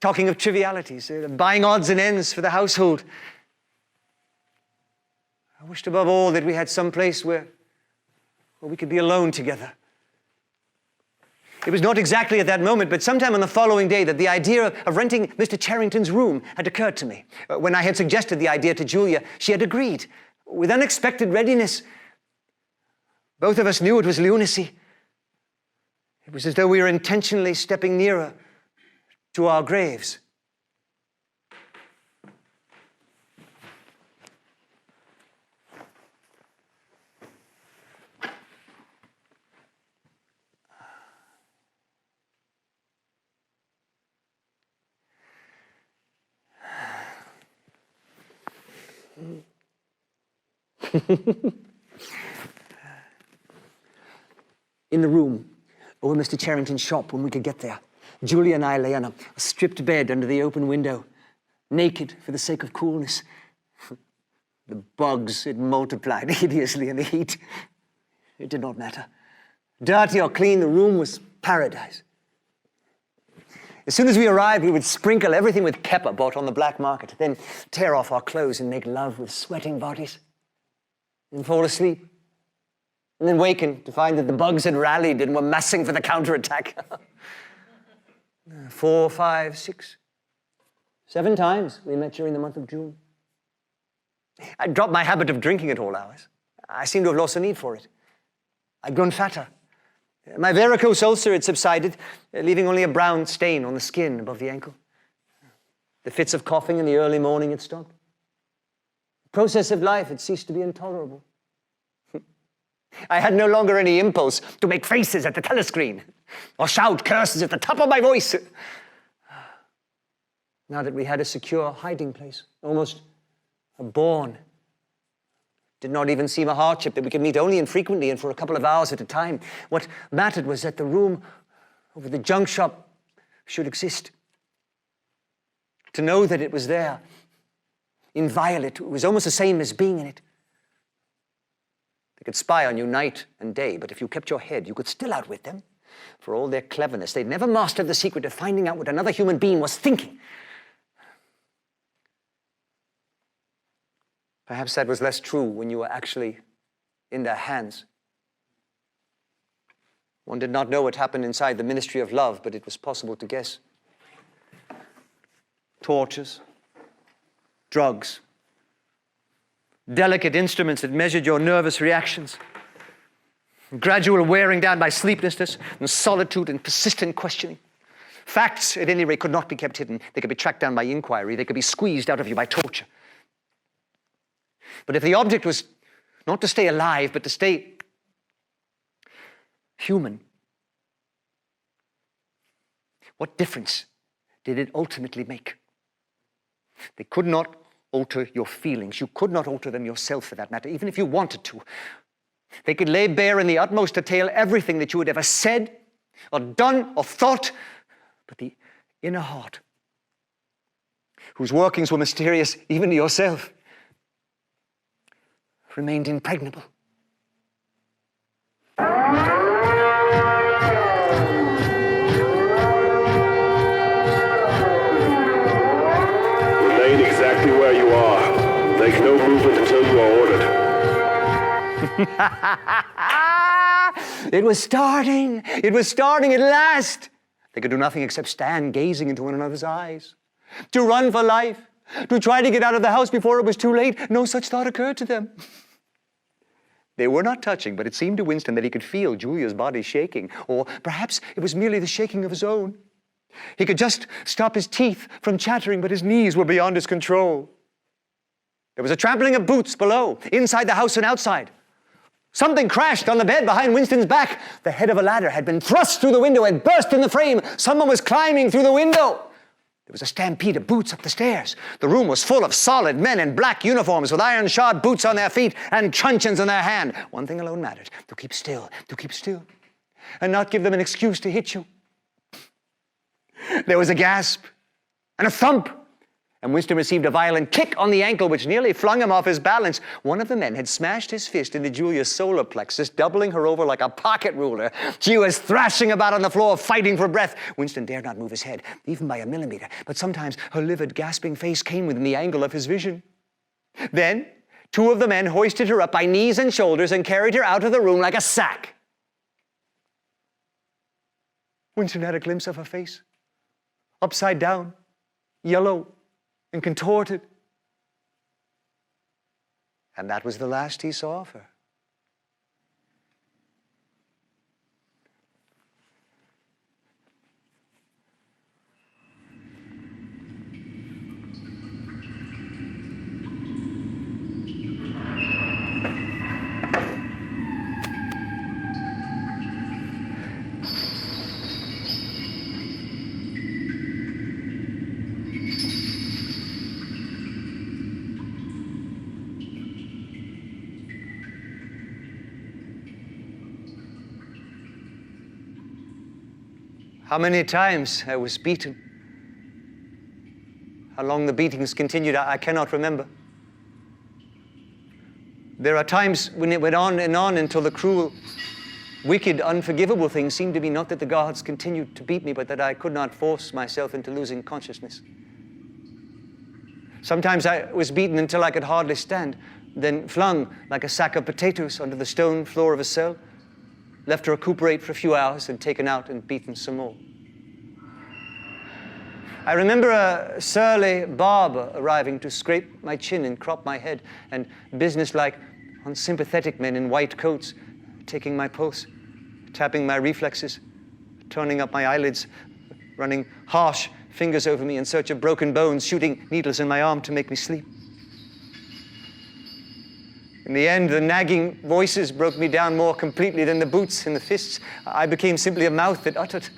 talking of trivialities, buying odds and ends for the household. I wished above all that we had some place where we could be alone together. It was not exactly at that moment, but sometime on the following day that the idea of renting Mr. Charrington's room had occurred to me. When I had suggested the idea to Julia, she had agreed with unexpected readiness. Both of us knew it was lunacy. It was as though we were intentionally stepping nearer to our graves. In the room over Mr. Charrington's shop when we could get there, Julia and I lay on a stripped bed under the open window, naked for the sake of coolness. The bugs had multiplied hideously in the heat. It did not matter. Dirty or clean, the room was paradise. As soon as we arrived, we would sprinkle everything with pepper bought on the black market, then tear off our clothes and make love with sweating bodies, and fall asleep. and then waken to find that the bugs had rallied and were massing for the counterattack. 4, 5, 6, 7 times we met during the month of June. I dropped my habit of drinking at all hours. I seem to have lost the need for it. I'd grown fatter. My varicose ulcer had subsided, leaving only a brown stain on the skin above the ankle. The fits of coughing in the early morning had stopped. The process of life had ceased to be intolerable. I had no longer any impulse to make faces at the telescreen or shout curses at the top of my voice. Now that we had a secure hiding place, almost a bourne, did not even seem a hardship that we could meet only infrequently and for a couple of hours at a time. What mattered was that the room over the junk shop should exist. To know that it was there, inviolate, was almost the same as being in it. They could spy on you night and day, but if you kept your head, you could still outwit them. For all their cleverness, they'd never mastered the secret of finding out what another human being was thinking. Perhaps that was less true when you were actually in their hands. One did not know what happened inside the Ministry of Love, but it was possible to guess. Tortures, drugs, delicate instruments that measured your nervous reactions, gradual wearing down by sleeplessness and solitude and persistent questioning. Facts, at any rate, could not be kept hidden. They could be tracked down by inquiry. They could be squeezed out of you by torture. But if the object was not to stay alive, but to stay human, what difference did it ultimately make? They could not alter your feelings. You could not alter them yourself, for that matter, even if you wanted to. They could lay bare in the utmost detail everything that you had ever said or done or thought, but the inner heart, whose workings were mysterious even to yourself, remained impregnable. Remain exactly where you are. Make no movement until you are ordered. It was starting. It was starting at last. They could do nothing except stand gazing into one another's eyes. To run for life. To try to get out of the house before it was too late. No such thought occurred to them. They were not touching, but it seemed to Winston that he could feel Julia's body shaking. Or perhaps it was merely the shaking of his own. He could just stop his teeth from chattering, but his knees were beyond his control. There was a trampling of boots below, inside the house and outside. Something crashed on the bed behind Winston's back. The head of a ladder had been thrust through the window and burst in the frame. Someone was climbing through the window. There was a stampede of boots up the stairs. The room was full of solid men in black uniforms with iron-shod boots on their feet and truncheons in their hand. One thing alone mattered: to keep still, and not give them an excuse to hit you. There was a gasp and a thump, and Winston received a violent kick on the ankle which nearly flung him off his balance. One of the men had smashed his fist into Julia's solar plexus, doubling her over like a pocket ruler. She was thrashing about on the floor, fighting for breath. Winston dared not move his head, even by a millimeter, but sometimes her livid, gasping face came within the angle of his vision. Then, 2 of the men hoisted her up by knees and shoulders and carried her out of the room like a sack. Winston had a glimpse of her face, upside down, yellow, and contorted. And that was the last he saw of her. How many times I was beaten. How long the beatings continued, I cannot remember. There are times when it went on and on until the cruel, wicked, unforgivable thing seemed to be not that the gods continued to beat me, but that I could not force myself into losing consciousness. Sometimes I was beaten until I could hardly stand. then flung like a sack of potatoes onto the stone floor of a cell, left to recuperate for a few hours, and taken out and beaten some more. I remember a surly barber arriving to scrape my chin and crop my head, and businesslike, unsympathetic men in white coats taking my pulse, tapping my reflexes, turning up my eyelids, running harsh fingers over me in search of broken bones, shooting needles in my arm to make me sleep. In the end, the nagging voices broke me down more completely than the boots and the fists. I became simply a mouth that uttered,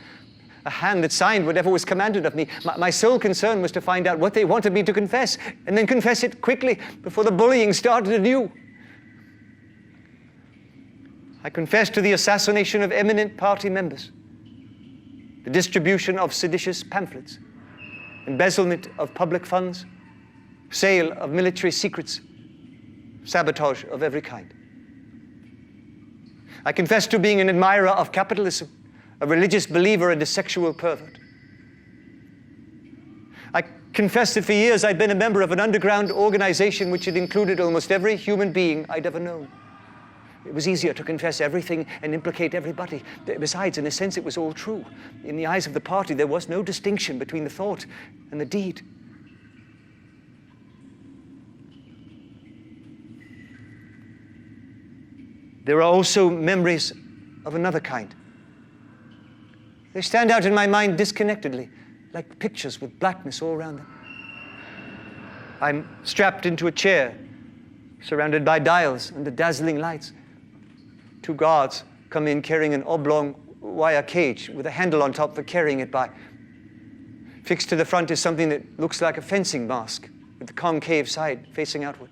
a hand that signed whatever was commanded of me. My sole concern was to find out what they wanted me to confess, and then confess it quickly before the bullying started anew. I confessed to the assassination of eminent party members, the distribution of seditious pamphlets, embezzlement of public funds, sale of military secrets, sabotage of every kind. I confessed to being an admirer of capitalism, a religious believer and a sexual pervert. I confessed that for years I'd been a member of an underground organization which had included almost every human being I'd ever known. It was easier to confess everything and implicate everybody. Besides, in a sense, it was all true. In the eyes of the party, there was no distinction between the thought and the deed. There are also memories of another kind. They stand out in my mind disconnectedly, like pictures with blackness all around them. I'm strapped into a chair, surrounded by dials under dazzling lights. 2 guards come in carrying an oblong wire cage with a handle on top for carrying it by. Fixed to the front is something that looks like a fencing mask with the concave side facing outward.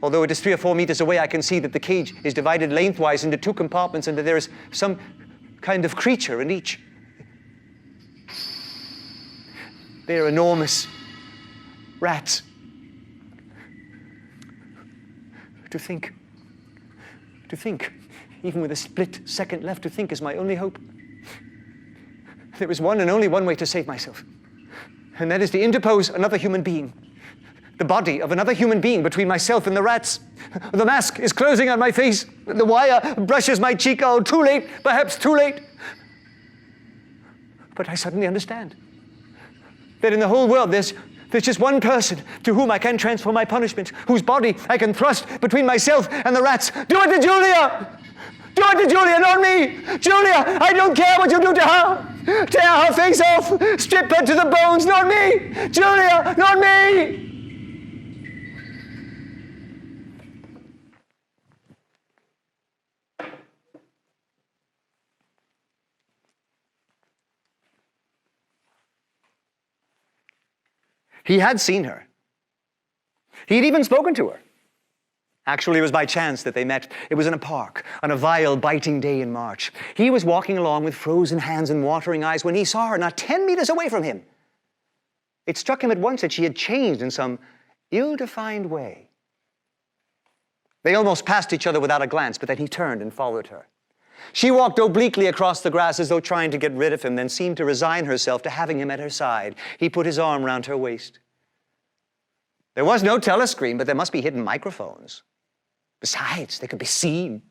Although it is 3 or 4 meters away, I can see that the cage is divided lengthwise into 2 compartments and that there is some kind of creature in each. They are enormous rats. To think, even with a split second left, to think is my only hope. There is one and only one way to save myself, and that is to interpose another human being. The body of another human being between myself and the rats. The mask is closing on my face. The wire brushes my cheek. Oh, too late, perhaps too late. But I suddenly understand that in the whole world there's just one person to whom I can transfer my punishment, whose body I can thrust between myself and the rats. Do it to Julia! Do it to Julia, not me! Julia, I don't care what you do to her! Tear her face off! Strip her to the bones, not me! Julia, not me! He had seen her. He had even spoken to her. Actually, it was by chance that they met. It was in a park on a vile, biting day in March. He was walking along with frozen hands and watering eyes when he saw her not 10 meters away from him. It struck him at once that she had changed in some ill-defined way. They almost passed each other without a glance, but then he turned and followed her. She walked obliquely across the grass as though trying to get rid of him, then seemed to resign herself to having him at her side. He put his arm round her waist. There was no telescreen, but there must be hidden microphones. Besides, they could be seen.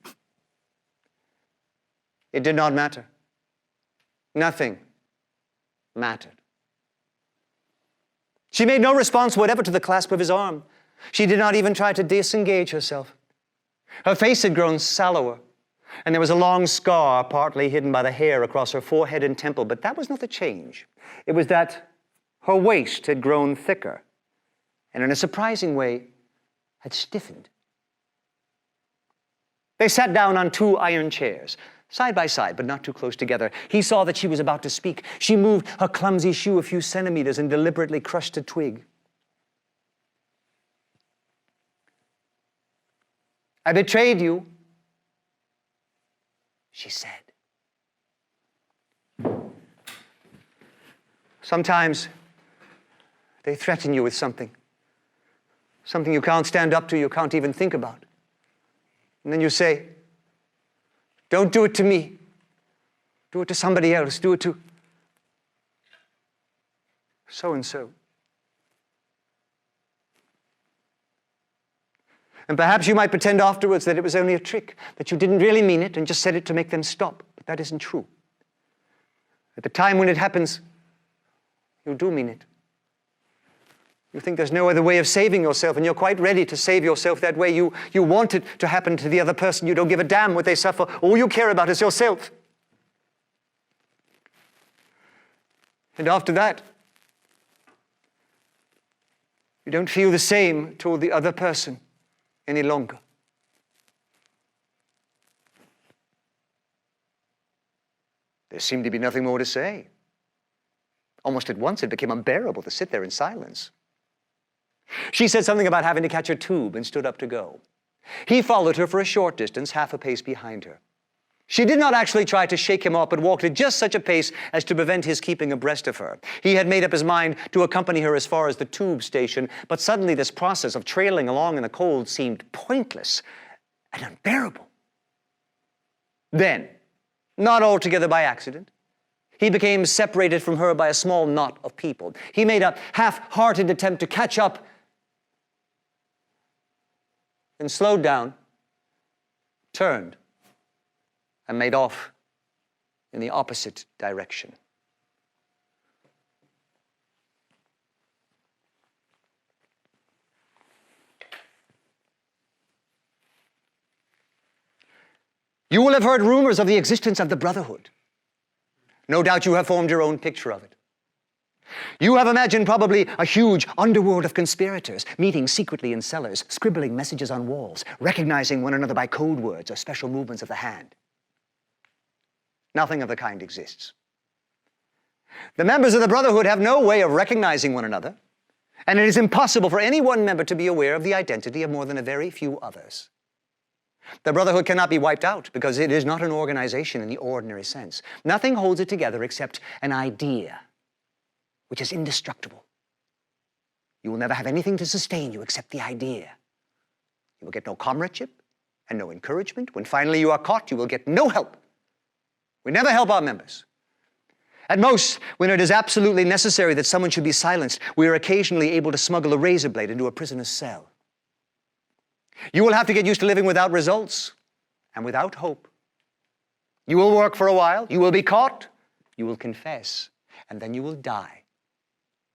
It did not matter. Nothing mattered. She made no response whatever to the clasp of his arm. She did not even try to disengage herself. Her face had grown sallower, and there was a long scar partly hidden by the hair across her forehead and temple, but that was not the change. It was that her waist had grown thicker, and in a surprising way had stiffened. They sat down on 2 iron chairs, side by side, but not too close together. He saw that she was about to speak. She moved her clumsy shoe a few centimeters and deliberately crushed a twig. "I betrayed you," she said. Sometimes they threaten you with something you can't stand up to, you can't even think about. And then you say, "Don't do it to me. Do it to somebody else. Do it to so-and-so." And perhaps you might pretend afterwards that it was only a trick, that you didn't really mean it and just said it to make them stop. But that isn't true. At the time when it happens, you do mean it. You think there's no other way of saving yourself, and you're quite ready to save yourself that way. You want it to happen to the other person. You don't give a damn what they suffer. All you care about is yourself. And after that, you don't feel the same toward the other person any longer. There seemed to be nothing more to say. Almost at once it became unbearable to sit there in silence. She said something about having to catch a tube and stood up to go. He followed her for a short distance, half a pace behind her. She did not actually try to shake him off, but walked at just such a pace as to prevent his keeping abreast of her. He had made up his mind to accompany her as far as the tube station, but suddenly this process of trailing along in the cold seemed pointless and unbearable. Then, not altogether by accident, he became separated from her by a small knot of people. He made a half-hearted attempt to catch up, then slowed down, turned, and made off in the opposite direction. You will have heard rumors of the existence of the Brotherhood. No doubt you have formed your own picture of it. You have imagined probably a huge underworld of conspirators, meeting secretly in cellars, scribbling messages on walls, recognizing one another by code words or special movements of the hand. Nothing of the kind exists. The members of the Brotherhood have no way of recognizing one another, and it is impossible for any one member to be aware of the identity of more than a very few others. The Brotherhood cannot be wiped out because it is not an organization in the ordinary sense. Nothing holds it together except an idea, which is indestructible. You will never have anything to sustain you except the idea. You will get no comradeship and no encouragement. When finally you are caught, you will get no help. We never help our members. At most, when it is absolutely necessary that someone should be silenced, we are occasionally able to smuggle a razor blade into a prisoner's cell. You will have to get used to living without results and without hope. You will work for a while, you will be caught, you will confess, and then you will die.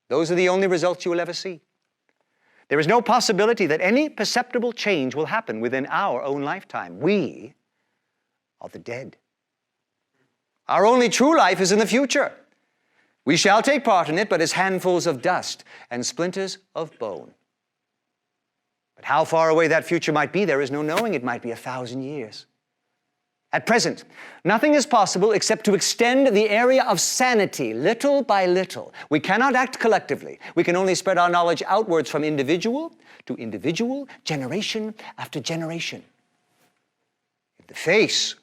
Those are the only results you will ever see. There is no possibility that any perceptible change will happen within our own lifetime. We are the dead. Our only true life is in the future. We shall take part in it, but as handfuls of dust and splinters of bone. But how far away that future might be, there is no knowing. It might be 1,000 years. At present, nothing is possible except to extend the area of sanity little by little. We cannot act collectively. We can only spread our knowledge outwards from individual to individual, generation after generation. In the face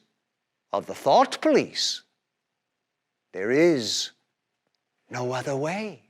of the thought police, there is no other way.